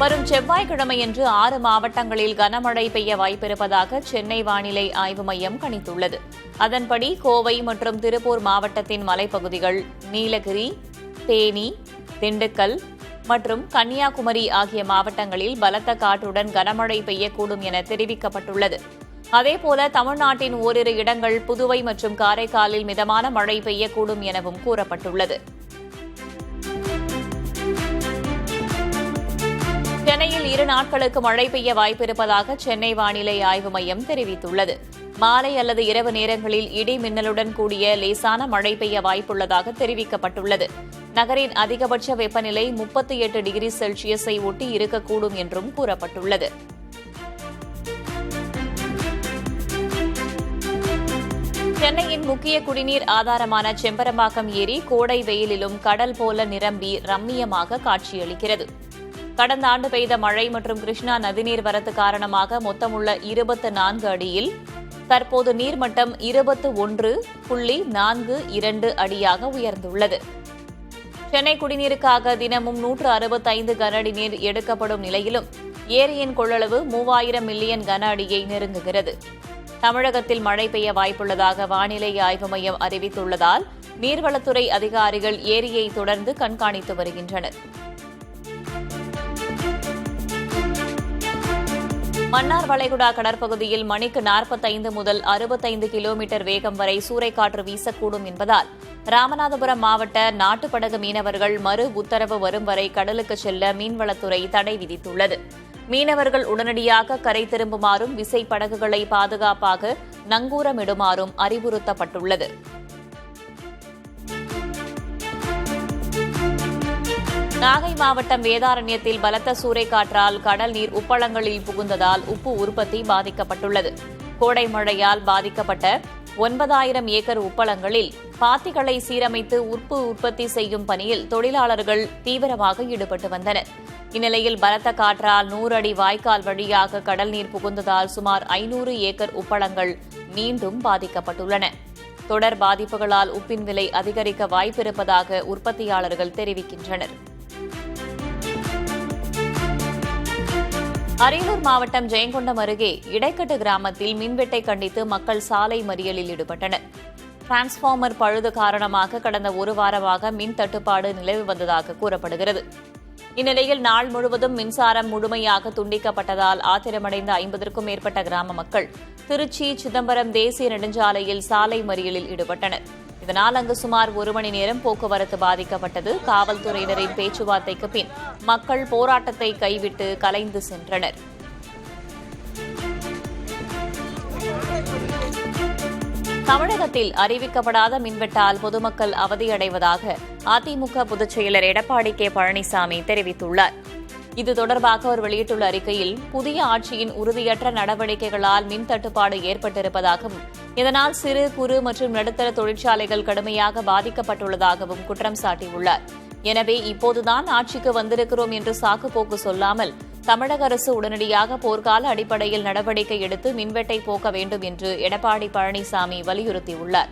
வரும் செவ்வாய்க்கிழமையன்று 6 மாவட்டங்களில் கனமழை பெய்ய வாய்ப்பிருப்பதாக சென்னை வானிலை ஆய்வு மையம் கணித்துள்ளது. அதன்படி கோவை மற்றும் திருப்பூர் மாவட்டத்தின் மலைப்பகுதிகள், நீலகிரி, தேனி, திண்டுக்கல் மற்றும் கன்னியாகுமரி ஆகிய மாவட்டங்களில் பலத்த காற்றுடன் கனமழை பெய்யக்கூடும் என தெரிவிக்கப்பட்டுள்ளது. அதேபோல தமிழ்நாட்டின் ஓரிரு இடங்கள், புதுவை மற்றும் காரைக்காலில் மிதமான மழை பெய்யக்கூடும் எனவும் கூறப்பட்டுள்ளது. சென்னையில் 2 நாட்களுக்கு மழை பெய்ய வாய்ப்பிருப்பதாக சென்னை வானிலை ஆய்வு மையம் தெரிவித்துள்ளது. மாலை அல்லது இரவு நேரங்களில் இடி மின்னலுடன் கூடிய லேசான மழை பெய்ய வாய்ப்புள்ளதாக தெரிவிக்கப்பட்டுள்ளது. நகரின் அதிகபட்ச வெப்பநிலை 38 டிகிரி செல்சியஸை ஒட்டி இருக்கக்கூடும் என்றும் கூறப்பட்டுள்ளது. சென்னையின் முக்கிய குடிநீர் ஆதாரமான செம்பரம்பாக்கம் ஏரி கோடை வெயிலிலும் கடல் போல நிரம்பி ரம்மியமாக காட்சியளிக்கிறது. கடந்த ஆண்டு பெய்த மழை மற்றும் கிருஷ்ணா நதிநீர் வரத்து காரணமாக மொத்தமுள்ள 24 அடியில் தற்போது நீர்மட்டம் 21.42 அடியாக உயர்ந்துள்ளது. சென்னை குடிநீருக்காக தினமும் 165 கன அடி நீர் எடுக்கப்படும் நிலையிலும் ஏரியின் கொள்ளளவு 3000 மில்லியன் கன அடியை நெருங்குகிறது. தமிழகத்தில் மழை பெய்ய வாய்ப்புள்ளதாக வானிலை ஆய்வு மையம் அறிவித்துள்ளதால் நீர்வளத்துறை அதிகாரிகள் ஏரியை தொடர்ந்து கண்காணித்து வருகின்றனர். மன்னார் வளைகுடா கடற்பகுதியில் மணிக்கு 45 முதல் 65 கிலோமீட்டர் வேகம் வரை சூறைக்காற்று வீசக்கூடும் என்பதால் ராமநாதபுரம் மாவட்ட நாட்டுப்படகு மீனவர்கள் மறு உத்தரவு வரும் வரை கடலுக்கு செல்ல மீன்வளத்துறை தடை விதித்துள்ளது. மீனவர்கள் உடனடியாக கரை திரும்புமாறும் விசைப்படகுகளை பாதுகாப்பாக நங்கூரமிடுமாறும் அறிவுறுத்தப்பட்டுள்ளது. நாகை மாவட்டம் வேதாரண்யத்தில் பலத்த சூறைக்காற்றால் கடல் நீர் உப்பளங்களில் புகுந்ததால் உப்பு உற்பத்தி பாதிக்கப்பட்டுள்ளது. கோடை மழையால் பாதிக்கப்பட்ட 9000 ஏக்கர் உப்பளங்களில் பாத்திகளை சீரமைத்து உப்பு உற்பத்தி செய்யும் பணியில் தொழிலாளர்கள் தீவிரமாக ஈடுபட்டு வந்தனர். இந்நிலையில் பலத்த காற்றால் 100 அடி வாய்க்கால் வழியாக கடல் நீர் புகுந்ததால் சுமார் 500 ஏக்கர் உப்பளங்கள் மீண்டும் பாதிக்கப்பட்டுள்ளன. தொடர் பாதிப்புகளால் உப்பின் விலை அதிகரிக்க வாய்ப்பிருப்பதாக உற்பத்தியாளர்கள் தெரிவிக்கின்றனர். அரியலூர் மாவட்டம் ஜெயங்கொண்டம் அருகே இடைக்கட்டு கிராமத்தில் மின்வெட்டை கண்டித்து மக்கள் சாலை மறியலில் ஈடுபட்டனர். டிரான்ஸ்பார்மர் பழுது காரணமாக கடந்த ஒரு வாரமாக மின் தட்டுப்பாடு நிலவி வந்ததாக கூறப்படுகிறது. இந்நிலையில் நாள் முழுவதும் மின்சாரம் முழுமையாக துண்டிக்கப்பட்டதால் ஆத்திரமடைந்த 50க்கும் மேற்பட்ட கிராம மக்கள் திருச்சி சிதம்பரம் தேசிய நெடுஞ்சாலையில் சாலை மறியலில் ஈடுபட்டனர். இதனால் அங்கு சுமார் 1 மணி நேரம் போக்குவரத்து பாதிக்கப்பட்டது. காவல்துறையினரின் பேச்சுவார்த்தைக்கு பின் மக்கள் போராட்டத்தை கைவிட்டு கலைந்து சென்றனர். தமிழகத்தில் அறிவிக்கப்படாத மின்வெட்டால் பொதுமக்கள் அவதியடைவதாக அதிமுக பொதுச் செயலர் எடப்பாடி கே பழனிசாமி தெரிவித்துள்ளார். இது தொடர்பாக அவர் வெளியிட்டுள்ள அறிக்கையில், புதிய ஆட்சியின் உறுதியற்ற நடவடிக்கைகளால் மின் தட்டுப்பாடு ஏற்பட்டிருப்பதாகவும் இதனால் சிறு குறு மற்றும் நடுத்தர தொழிற்சாலைகள் கடுமையாக பாதிக்கப்பட்டுள்ளதாகவும் குற்றம் சாட்டியுள்ளார். எனவே இப்போதுதான் ஆட்சிக்கு வந்திருக்கிறோம் என்று சாக்குப்போக்கு சொல்லாமல் தமிழக அரசு உடனடியாக போர்க்கால அடிப்படையில் நடவடிக்கை எடுத்து மின்வெட்டை போக்க வேண்டும் என்று எடப்பாடி பழனிசாமி வலியுறுத்தியுள்ளார்.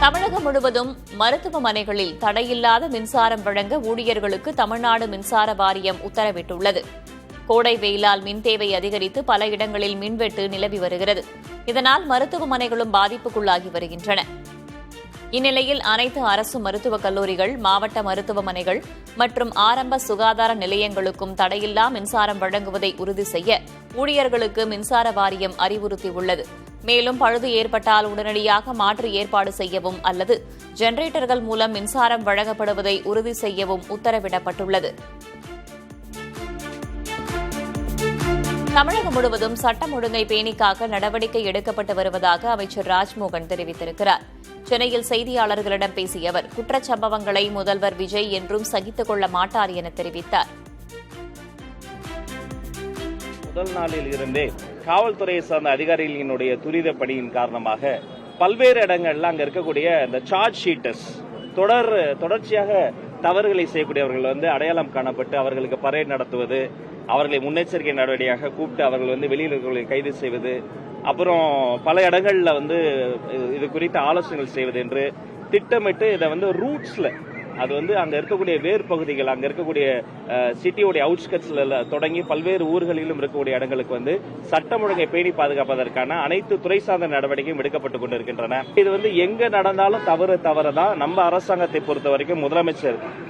தமிழகம் முழுவதும் மருத்துவமனைகளில் தடையில்லாத மின்சாரம் வழங்க ஊழியர்களுக்கு தமிழ்நாடு மின்சார வாரியம் உத்தரவிட்டுள்ளது. கோடை வெயிலால் மின் தேவை அதிகரித்து பல இடங்களில் மின்வெட்டு நிலவி வருகிறது. இதனால் மருத்துவமனைகளும் பாதிப்புக்குள்ளாகி வருகின்றன. இந்நிலையில் அனைத்து அரசு மருத்துவக் கல்லூரிகள், மாவட்ட மருத்துவமனைகள் மற்றும் ஆரம்ப சுகாதார நிலையங்களுக்கும் தடையில்லா மின்சாரம் வழங்குவதை உறுதி செய்ய ஊழியர்களுக்கு மின்சார வாரியம் அறிவுறுத்தியுள்ளது. மேலும் பழுது ஏற்பட்டால் உடனடியாக மாற்று ஏற்பாடு செய்யவும் அல்லது ஜெனரேட்டர்கள் மூலம் மின்சாரம் வழங்கப்படுவதை உறுதி செய்யவும் உத்தரவிடப்பட்டுள்ளது. தமிழகம் முழுவதும் சட்டம் ஒழுங்கை பேணிக்காக்க நடவடிக்கை எடுக்கப்பட்டு வருவதாக அமைச்சர் ராஜ்மோகன் தெரிவித்திருக்கிறார். சென்னையில் செய்தியாளர்களிடம் பேசிய அவர், குற்றச்சம்பவங்களை முதல்வர் விஜய் என்றும் சகித்துக் கொள்ள மாட்டார் என தெரிவித்தார். முதல் நாளில் இருந்தே காவல்துறையை சார்ந்த அதிகாரிகளினுடைய துரித பணியின் காரணமாக பல்வேறு இடங்கள்ல அங்க இருக்கக்கூடிய இந்த சார்ஜ் ஷீட்டர்ஸ் தொடர்ச்சியாக தவறுகளை செய்யக்கூடியவர்கள் அடையாளம் காணப்பட்டு அவர்களுக்கு பரேட் நடத்துவது, அவர்களை முன்னெச்சரிக்கை நடவடிக்கையாக கூப்பிட்டு அவர்கள் வெளியில் இருக்கிறவர்களை கைது செய்வது, அப்புறம் பல இடங்கள்ல இது குறித்த ஆலோசனைகள் செய்வது என்று திட்டமிட்டு இதை ரூட்ஸ்ல அது அங்க இருக்கக்கூடிய வேறு பகுதிகள், அங்க இருக்கக்கூடிய சிட்டியோடைய அவுட்ஸ்கட்ஸ்ல தொடங்கி பல்வேறு ஊர்களிலும் இருக்கக்கூடிய இடங்களுக்கு சட்டம் ஒழுங்கை பேணி பாதுகாப்பதற்கான அனைத்து துறை சார்ந்த நடவடிக்கையும் எடுக்கப்பட்டுக் கொண்டிருக்கின்றன. இது எங்க நடந்தாலும் தவறுதான். நம்ம அரசாங்கத்தை பொறுத்த வரைக்கும்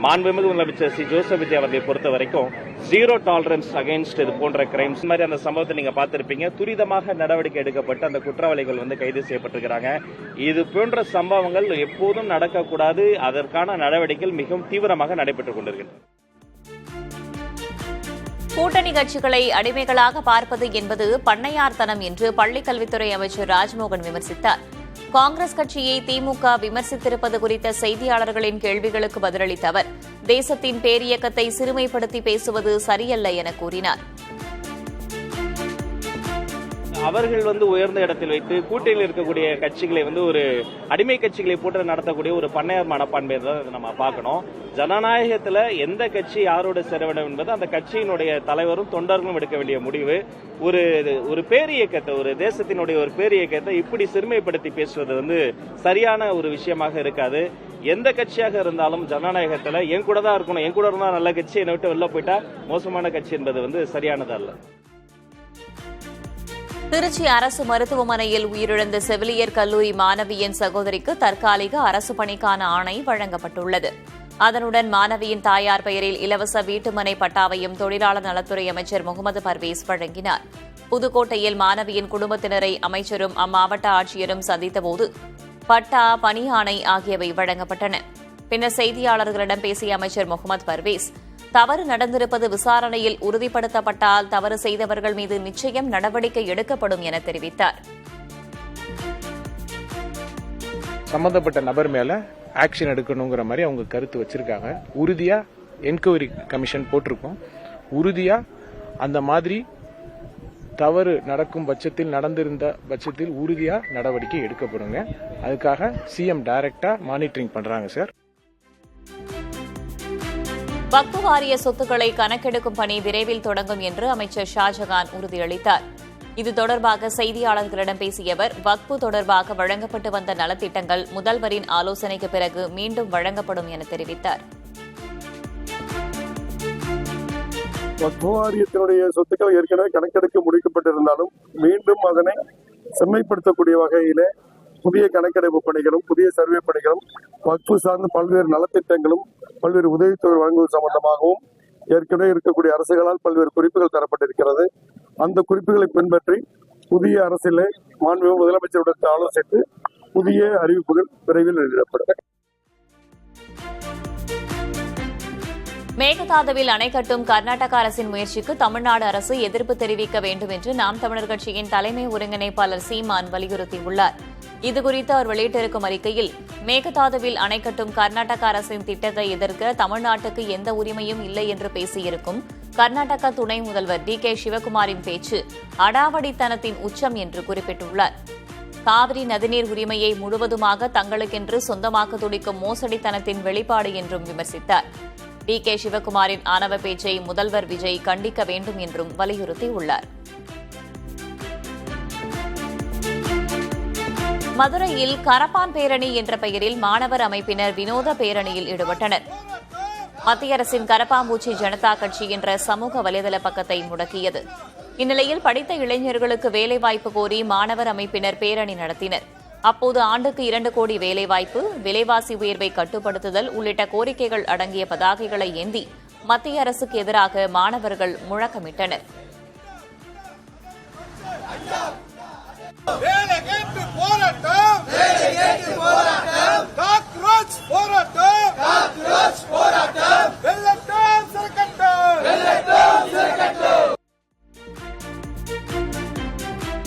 மாண்புமிகு முதலமைச்சர் சி ஜோசப் விஜய் அவர்களை பொறுத்த வரைக்கும் 0 டாலரன்ஸ் அகைன்ஸ்ட் இது போன்ற கிரைம்ஸ் மாதிரி அந்த சம்பவத்தை நீங்க பார்த்திருப்பீங்க. துரிதமாக நடவடிக்கை எடுக்கப்பட்டு அந்த குற்றவாளிகள் கைது செய்யப்பட்டிருக்கிறாங்க. இது போன்ற சம்பவங்கள் எப்போதும் நடக்கக்கூடாது. அதற்கான நடவடிக்கை மிகவும் தீவிரமாக நடைபெற்றுக் கொண்டிருக்கின்றன. கூட்டணி கட்சிகளை அடிமைகளாக பார்ப்பது என்பது பண்ணையார்த்தனம் என்று பள்ளிக்கல்வித்துறை அமைச்சர் ராஜ்மோகன் விமர்சித்தார். காங்கிரஸ் கட்சியை திமுக விமர்சித்திருப்பது குறித்த செய்தியாளர்களின் கேள்விகளுக்கு பதிலளித்த அவர், தேசத்தின் பேரியக்கத்தை சிறுமைப்படுத்தி பேசுவது சரியல்ல என கூறினார். அவர்கள் உயர்ந்த இடத்தில் வைத்து கூட்டணியில் இருக்கக்கூடிய கட்சிகளை ஒரு அடிமை கட்சிகளை போட்டு நடத்தக்கூடிய ஒரு பண்ணையார் மனப்பான்மை தான் நம்ம பார்க்கணும். ஜனநாயகத்தில் எந்த கட்சி யாரோடு சேர வேண்டும் என்பது அந்த கட்சியினுடைய தலைவரும் தொண்டர்களும் எடுக்க வேண்டிய முடிவு. ஒரு பேரியக்கத்தை, ஒரு தேசத்தினுடைய ஒரு பேரியக்கத்தை இப்படி சிறுமைப்படுத்தி பேசுவது சரியான ஒரு விஷயமாக இருக்காது. எந்த கட்சியாக இருந்தாலும் ஜனநாயகத்தில் என் கூட தான் இருக்கணும், என் கூட இருந்தா நல்ல கட்சி, என்னை விட்டு வெளில போயிட்டா மோசமான கட்சி என்பது சரியானது அல்ல. திருச்சி அரசு மருத்துவமனையில் உயிரிழந்த செவிலியர் கல்லூரி மாணவியின் சகோதரிக்கு தற்காலிக அரசு பணிக்கான ஆணை வழங்கப்பட்டுள்ளது. அதனுடன் மாணவியின் தாயார் பெயரில் இலவச வீட்டுமனை பட்டாவையும் தொழிலாளர் நலத்துறை அமைச்சர் முகமது பர்வேஸ் வழங்கினார். புதுக்கோட்டையில் மாணவியின் குடும்பத்தினரை அமைச்சரும் அம்மாவட்ட ஆட்சியரும் சந்தித்தபோது பட்டா, பணி ஆணை ஆகியவை வழங்கப்பட்டன. பின்னர் செய்தியாளர்களிடம் பேசிய அமைச்சர் முகமது பர்வேஸ், தவறு நடந்திருப்பது விசாரணையில் உறுதிப்படுத்தப்பட்டால் தவறு செய்தவர்கள் மீது நிச்சயம் நடவடிக்கை எடுக்கப்படும் என தெரிவித்தார். சம்பந்தப்பட்ட நபர் மேல ஆக்ஷன் எடுக்கணுங்கிற மாதிரி அவங்க கருத்து வச்சிருக்காங்க. உறுதியா என்கொயரி கமிஷன் போட்டிருக்கோம். உறுதியா அந்த மாதிரி தவறு நடக்கும் பட்சத்தில், நடந்திருந்த பட்சத்தில் உறுதியா நடவடிக்கை எடுக்கப்படுங்க. அதுக்காக சிஎம் டைரக்டா மானிட்டரிங் பண்றாங்க சார். வக்ஃபு வாரிய சொத்துக்களை கணக்கெடுக்கும் பணி விரைவில் தொடங்கும் என்று அமைச்சர் ஷாஜகான் உறுதியளித்தார். இது தொடர்பாக செய்தியாளர்களிடம் பேசிய அவர், வக்ஃபு தொடர்பாக வழங்கப்பட்டு வந்த நலத்திட்டங்கள் முதல்வரின் ஆலோசனைக்கு பிறகு மீண்டும் வழங்கப்படும் என தெரிவித்தார். வக்ஃபு வாரியத்தினுடைய சொத்துக்கள் ஏற்கனவே கணக்கெடுக்க முடிக்கப்பட்டிருந்தாலும் மீண்டும் அதனை செம்மைப்படுத்தக்கூடிய வகையிலே புதிய கணக்கெடுப்பு பணிகளும் புதிய சர்வே பணிகளும் வக்ஃபு சார்ந்த பல்வேறு நலத்திட்டங்களும் பல்வேறு உதவித்தொகை வழங்குவது சம்பந்தமாகவும் ஏற்கனவே இருக்கக்கூடிய அரசுகளால் பல்வேறு குறிப்புகள் தரப்பட்டிருக்கிறது. அந்த குறிப்புகளை பின்பற்றி புதிய அரசிலே மாண்புமிகு முதலமைச்சருடன் ஆலோசித்து புதிய அறிவிப்புகள் விரைவில் வெளியிடப்படும். மேகதாதுவில் அணை கட்டும் கர்நாடக அரசின் முயற்சிக்கு தமிழ்நாடு அரசு எதிர்ப்பு தெரிவிக்க வேண்டும் என்று நாம் தமிழர் கட்சியின் தலைமை ஒருங்கிணைப்பாளர் சீமான் வலியுறுத்தியுள்ளார். இதுகுறித்து அவர் வெளியிட்டிருக்கும் அறிக்கையில், மேகதாதுவில் அணை கட்டும் கர்நாடக அரசின் திட்டத்தை எதிர்க்க தமிழ்நாட்டுக்கு எந்த உரிமையும் இல்லை என்று பேசியிருக்கும் கர்நாடக துணை முதல்வர் டி.கே. சிவக்குமாரின் பேச்சு அடாவடித்தனத்தின் உச்சம் என்று குறிப்பிட்டுள்ளார். காவிரி நதிநீர் உரிமையை முழுவதுமாக தங்களுக்கென்று சொந்தமாக்க துடிக்கும் மோசடித்தனத்தின் வெளிப்பாடு என்றும் விமர்சித்தார். டி.கே. சிவக்குமாரின் ஆணவ பேச்சை முதல்வர் விஜய் கண்டிக்க வேண்டும் என்றும் வலியுறுத்தியுள்ளார். மதுரையில் கரப்பான் பேரணி என்ற பெயரில் மாணவர் அமைப்பினர் வினோத பேரணியில் ஈடுபட்டனர். மத்திய அரசின் கரப்பாம்பூச்சி ஜனதா கட்சி என்ற சமூக வலைதள பக்கத்தை முடக்கியது. இந்நிலையில் படித்த இளைஞர்களுக்கு வேலைவாய்ப்பு கோரி மாணவர் அமைப்பினர் பேரணி நடத்தினர். அப்போது ஆண்டுக்கு 2 கோடி வேலைவாய்ப்பு, விலைவாசி உயர்வை கட்டுப்படுத்துதல் உள்ளிட்ட கோரிக்கைகள் அடங்கிய பதாகைகளை ஏந்தி மத்திய அரசுக்கு எதிராக மாணவர்கள் முழக்கமிட்டனர்.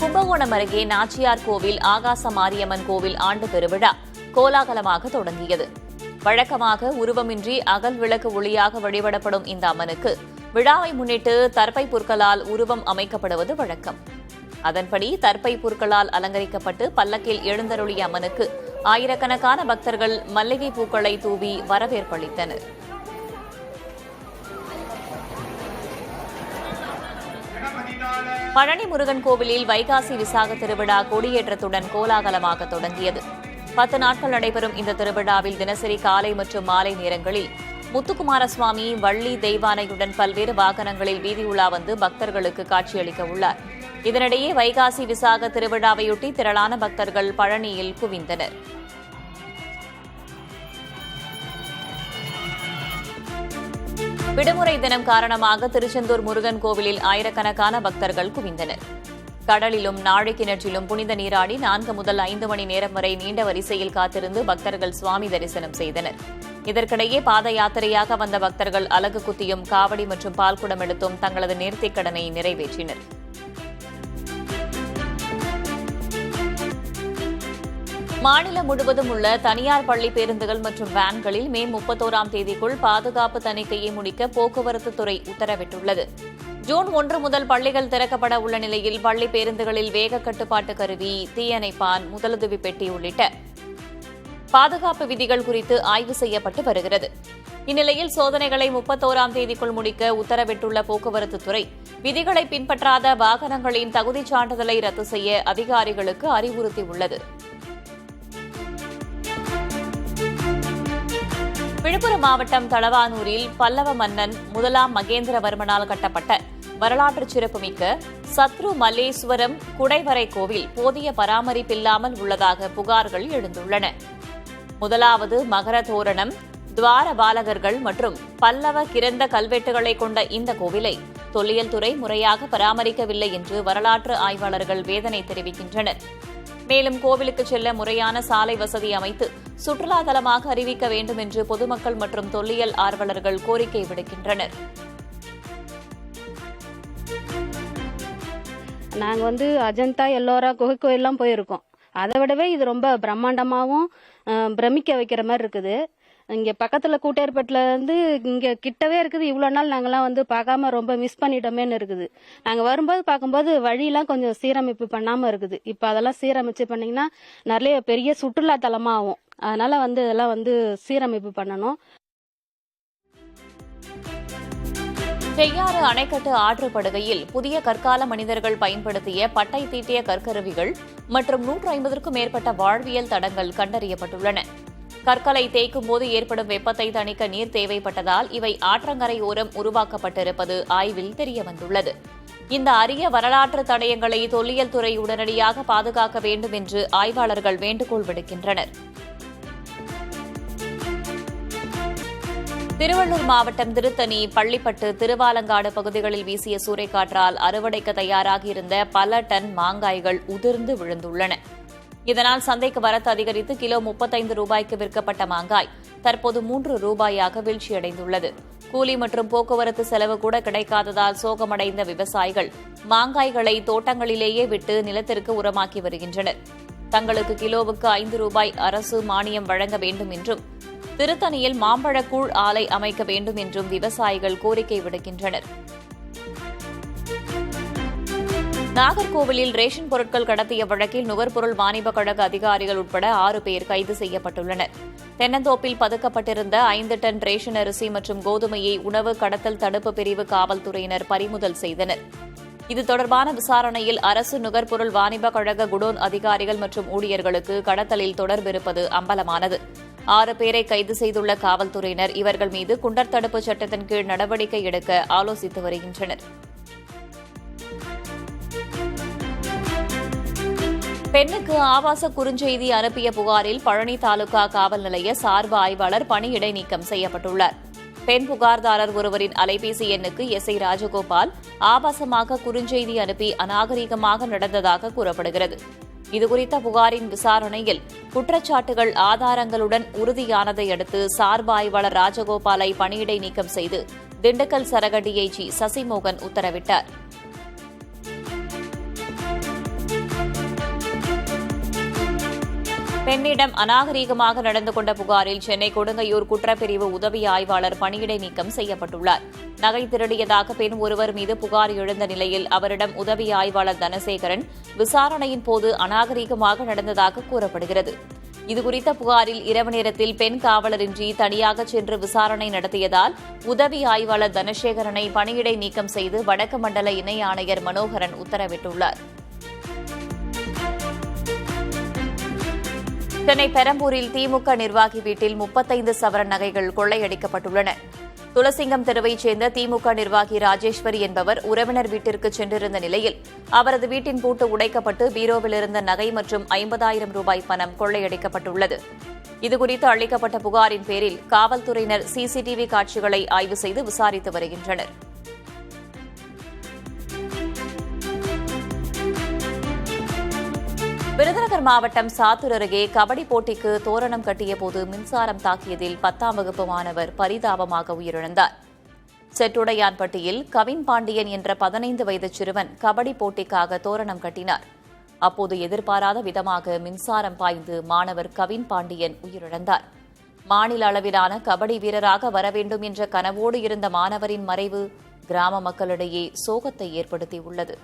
கும்பகோணம் அருகே நாச்சியார் கோவில் ஆகாச மாரியம்மன் கோவில் ஆண்டு பெருவிழா கோலாகலமாக தொடங்கியது. வழக்கமாக உருவமின்றி அகல் விளக்கு ஒளியாக வழிபடப்படும் இந்த அம்மனுக்கு விழாவை முன்னிட்டு தர்பை புற்களால் உருவம் அமைக்கப்படுவது வழக்கம். அதன்படி தர்பை புற்களால் அலங்கரிக்கப்பட்டு பல்லக்கில் எழுந்தருளிய அம்மனுக்கு ஆயிரக்கணக்கான பக்தர்கள் மல்லிகை பூக்களை தூவி வரவேற்பளித்தனர். பழனி முருகன் கோவிலில் வைகாசி விசாக திருவிழா கொடியேற்றத்துடன் கோலாகலமாக தொடங்கியது. 10 நாட்கள் நடைபெறும் இந்த திருவிழாவில் தினசரி காலை மற்றும் மாலை நேரங்களில் முத்துக்குமாரசுவாமி, வள்ளி தெய்வானையுடன் பல்வேறு வாகனங்களில் வீதி உலா வந்து பக்தர்களுக்கு காட்சியளிக்க உள்ளார். இதனிடையே வைகாசி விசாக திருவிழாவையொட்டி திரளான பக்தர்கள் பழனியில் குவிந்தனர். விடுமுறை தினம் காரணமாக திருச்செந்தூர் முருகன் கோவிலில் ஆயிரக்கணக்கான பக்தர்கள் குவிந்தனர். கடலிலும் நாழி கிணற்றிலும் புனித நீராடி 4 முதல் 5 மணி நேரம் வரை நீண்ட வரிசையில் காத்திருந்து பக்தர்கள் சுவாமி தரிசனம் செய்தனர். இதற்கிடையே பாத யாத்திரையாக வந்த பக்தர்கள் அலகு குத்தியும் காவடி மற்றும் பால்குடம் எடுத்தும் தங்களது நேர்த்திக்கடனை நிறைவேற்றினர். மாநிலம் முழுவதும் உள்ள தனியார் பள்ளி பேருந்துகள் மற்றும் வேன்களில் மே 31ஆம் தேதிக்குள் பாதுகாப்பு தணிக்கையை முடிக்க போக்குவரத்து துறை உத்தரவிட்டுள்ளது. ஜூன் 1 முதல் பள்ளிகள் திறக்கப்பட உள்ள நிலையில் பள்ளி பேருந்துகளில் வேக கட்டுப்பாட்டு கருவி, தீயணைப்பான், முதலுதவி பெட்டி உள்ளிட்ட பாதுகாப்பு விதிகள் குறித்து ஆய்வு செய்யப்பட்டு வருகிறது. இந்நிலையில் சோதனைகளை 31ஆம் தேதிக்குள் முடிக்க உத்தரவிட்டுள்ள போக்குவரத்து துறை விதிகளை பின்பற்றாத வாகனங்களின் தகுதிச் சான்றிதழை ரத்து செய்ய அதிகாரிகளுக்கு அறிவுறுத்தியுள்ளது. விழுப்புரம் மாவட்டம் தளவானூரில் பல்லவ மன்னன் முதலாம் மகேந்திரவர்மனால் கட்டப்பட்ட வரலாற்று சிறப்புமிக்க சத்ரு மல்லேஸ்வரம் குடைவரை கோவில் போதிய பராமரிப்பில்லாமல் உள்ளதாக புகார்கள் எழுந்துள்ளன. முதலாவது மகர தோரணம், துவார பாலகர்கள் மற்றும் பல்லவ கிரந்த கல்வெட்டுகளை கொண்ட இந்த கோவிலை தொல்லியல் துறை முறையாக பராமரிக்கவில்லை என்று வரலாற்று ஆய்வாளர்கள் வேதனை தெரிவிக்கின்றனர். மேலும் கோவிலுக்கு செல்ல முறையான சாலை வசதி அமைத்து சுற்றுலா தலமாக அறிவிக்க வேண்டும் என்று பொதுமக்கள் மற்றும் தொல்லியல் ஆர்வலர்கள் கோரிக்கை விடுக்கின்றனர். நாங்கள் அஜந்தா, எல்லோரா குகை கோயிலெலாம் போயிருக்கோம். அதை விடவே இது ரொம்ப பிரம்மாண்டமாகவும் பிரமிக்க வைக்கிற மாதிரி இருக்குது. இங்கே பக்கத்தில் கூட்டேற்பட்டில் இங்கே கிட்டவே இருக்குது. இவ்வளோ நாள் நாங்கள்லாம் பார்க்காம ரொம்ப மிஸ் பண்ணிட்டோமேன்னு இருக்குது. நாங்கள் வரும்போது பார்க்கும்போது வழியெல்லாம் கொஞ்சம் சீரமைப்பு பண்ணாமல் இருக்குது. இப்போ அதெல்லாம் சீரமைச்சு பண்ணிங்கன்னா நிறைய பெரிய சுற்றுலா தலமாக ஆகும். அதனால் இதெல்லாம் சீரமைப்பு பண்ணணும். செய்யாறு அணைக்கட்டு ஆற்றுப்படுகையில் புதிய கற்கால மனிதர்கள் பயன்படுத்திய பட்டை தீட்டிய கற்கருவிகள் மற்றும் 150க்கும் மேற்பட்ட வாழ்வியல் தடங்கள் கண்டறியப்பட்டுள்ளன. கற்களை தேய்க்கும் போது ஏற்படும் வெப்பத்தை தணிக்க நீர் தேவைப்பட்டதால் இவை ஆற்றங்கரை ஓரம் உருவாக்கப்பட்டிருப்பது ஆய்வில் தெரியவந்துள்ளது. இந்த அரிய வரலாற்று தடயங்களை தொல்லியல் துறை உடனடியாக பாதுகாக்க வேண்டும் என்று ஆய்வாளர்கள் வேண்டுகோள் விடுக்கின்றனர். திருவள்ளூர் மாவட்டம் திருத்தணி, பள்ளிப்பட்டு, திருவாலங்காடு பகுதிகளில் வீசிய சூறைக்காற்றால் அறுவடைக்கு தயாராகியிருந்த பல டன் மாங்காய்கள் உதிர்ந்து விழுந்துள்ளன. இதனால் சந்தைக்கு வரத்து அதிகரித்து கிலோ 35 ரூபாய்க்கு விற்கப்பட்ட மாங்காய் தற்போது 3 ரூபாயாக வீழ்ச்சியடைந்துள்ளது. கூலி மற்றும் போக்குவரத்து செலவு கூட கிடைக்காததால் சோகமடைந்த விவசாயிகள் மாங்காய்களை தோட்டங்களிலேயே விட்டு நிலத்திற்கு உரமாக்கி வருகின்றனர். தங்களுக்கு கிலோவுக்கு 5 ரூபாய் அரசு மானியம் வழங்க வேண்டும் என்றும் திருத்தணியில் மாம்பழக்கூழ் ஆலை அமைக்க வேண்டும் என்றும் விவசாயிகள் கோரிக்கை விடுக்கின்றனர். நாகர்கோவிலில் ரேஷன் பொருட்கள் கடத்திய வழக்கில் நுகர்பொருள் வாணிபக் கழக அதிகாரிகள் உட்பட 6 பேர் கைது செய்யப்பட்டுள்ளனர். தென்னந்தோப்பில் பதுக்கப்பட்டிருந்த 5 டன் ரேஷன் அரிசி மற்றும் கோதுமையை உணவு கடத்தல் தடுப்பு பிரிவு காவல்துறையினர் பறிமுதல் செய்தனர். இது தொடர்பான விசாரணையில் அரசு நுகர்பொருள் வாணிபக் கழக குடோன் அதிகாரிகள் மற்றும் ஊழியர்களுக்கு கடத்தலில் தொடர்பிருப்பது அம்பலமானது. 6 பேரை கைது செய்துள்ள காவல்துறையினர் இவர்கள் மீது குண்டர் தடுப்பு சட்டத்தின் கீழ் நடவடிக்கை எடுக்க ஆலோசித்து வருகின்றனர். பெண்ணுக்கு ஆபாச குறுஞ்செய்தி அனுப்பிய புகாரில் பழனி தாலுகா காவல் நிலைய சார்பு ஆய்வாளர் பணி இடைநீக்கம் செய்யப்பட்டுள்ளார். பெண் புகார்தாரர் ஒருவரின் அலைபேசி எண்ணுக்கு எஸ்ஐ ராஜகோபால் ஆபாசமாக குறுஞ்செய்தி அனுப்பி அநாகரிகமாக நடந்ததாக கூறப்படுகிறது. இதுகுறித்த புகாரின் விசாரணையில் குற்றச்சாட்டுகள் ஆதாரங்களுடன் உறுதியானதை அடுத்து சார்பு ஆய்வாளர் ராஜகோபாலை பணியிடை நீக்கம் செய்து திண்டுக்கல் சரக டிஐஜி சசிமோகன் உத்தரவிட்டார். பெண்ணிடம் அநாகரீகமாக நடந்து கொண்ட புகாரில் சென்னை கொடுங்கையூர் குற்றப்பிரிவு உதவி ஆய்வாளர் பணியிடை நீக்கம் செய்யப்பட்டுள்ளார். நகை திருடியதாக பெண் ஒருவர் மீது புகார் எழுந்த நிலையில் அவரிடம் உதவி ஆய்வாளர் தனசேகரன் விசாரணையின் போது அநாகரீகமாக நடந்ததாக கூறப்படுகிறது. இதுகுறித்த புகாரில் இரவு நேரத்தில் பெண் காவலரின்றி தனியாக சென்று விசாரணை நடத்தியதால் உதவி ஆய்வாளர் தனசேகரனை பணியிடை நீக்கம் செய்து வடக்கு மண்டல இணை ஆணையர் மனோகரன் உத்தரவிட்டுள்ளார். சென்னை பெரம்பூரில் திமுக நிர்வாகி வீட்டில் 35 சவரன் நகைகள் கொள்ளையடிக்கப்பட்டுள்ளன. துளசிங்கம் தெருவைச் சேர்ந்த திமுக நிர்வாகி ராஜேஸ்வரி என்பவர் உறவினர் வீட்டிற்கு சென்றிருந்த நிலையில் அவரது வீட்டின் பூட்டு உடைக்கப்பட்டு பீரோவில் இருந்த நகை மற்றும் 50,000 ரூபாய் பணம் கொள்ளையடிக்கப்பட்டுள்ளது. இதுகுறித்து அளிக்கப்பட்ட புகாரின் பேரில் காவல்துறையினர் சிசிடிவி காட்சிகளை ஆய்வு செய்து விசாரித்து வருகின்றனர். விருதுநகர் மாவட்டம் சாத்தூர் அருகே கபடி போட்டிக்கு தோரணம் கட்டியபோது மின்சாரம் தாக்கியதில் 10ஆம் வகுப்பு மாணவர் பரிதாபமாக உயிரிழந்தார். செட்டுடையான்பட்டியில் கவின் பாண்டியன் என்ற 15 வயது சிறுவன் கபடி போட்டிக்காக தோரணம் கட்டினார். அப்போது எதிர்பாராத விதமாக மின்சாரம் பாய்ந்து மாணவர் கவின் பாண்டியன் உயிரிழந்தார். மாநில அளவிலான கபடி வீரராக வர வேண்டும் என்ற கனவோடு இருந்த மாணவரின் மறைவு கிராம மக்களிடையே சோகத்தை ஏற்படுத்தியுள்ளது.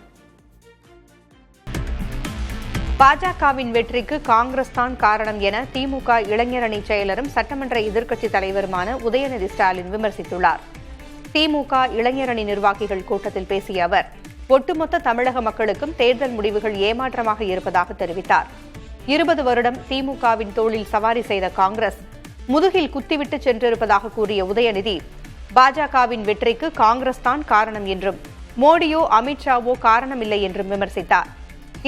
பாஜகவின் வெற்றிக்கு காங்கிரஸ் தான் காரணம் என திமுக இளைஞரணி செயலரும் சட்டமன்ற எதிர்க்கட்சித் தலைவருமான உதயநிதி ஸ்டாலின் விமர்சித்துள்ளார். திமுக இளைஞரணி நிர்வாகிகள் கூட்டத்தில் பேசிய அவர் ஒட்டுமொத்த தமிழக மக்களுக்கும் தேர்தல் முடிவுகள் ஏமாற்றமாக இருப்பதாக தெரிவித்தார். 20 வருடம் திமுகவின் தோளில் சவாரி செய்த காங்கிரஸ் முதுகில் குத்திவிட்டு சென்றிருப்பதாக கூறிய உதயநிதி பாஜகவின் வெற்றிக்கு காங்கிரஸ் தான் காரணம் என்றும் மோடியோ அமித்ஷாவோ காரணமில்லை என்றும் விமர்சித்தார்.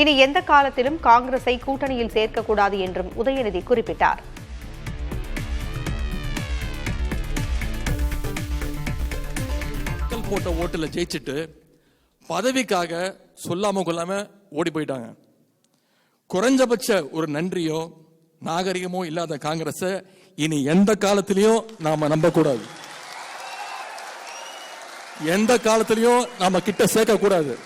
இனி எந்த காலத்திலும் காங்கிரஸை கூட்டணியில் சேர்க்கக்கூடாது என்றும் உதயநிதி குறிப்பிட்டார். போட்ட ஓட்டுல ஜெயிச்சுட்டு பதவிக்காக சொல்லாம கொள்ளாம ஓடி போயிட்டாங்க. குறைஞ்சபட்ச ஒரு நன்றியோ நாகரிகமோ இல்லாத காங்கிரஸ இனி எந்த காலத்திலையும் நாம நம்பக்கூடாது, எந்த காலத்திலையும் நாம கிட்ட சேர்க்க கூடாது.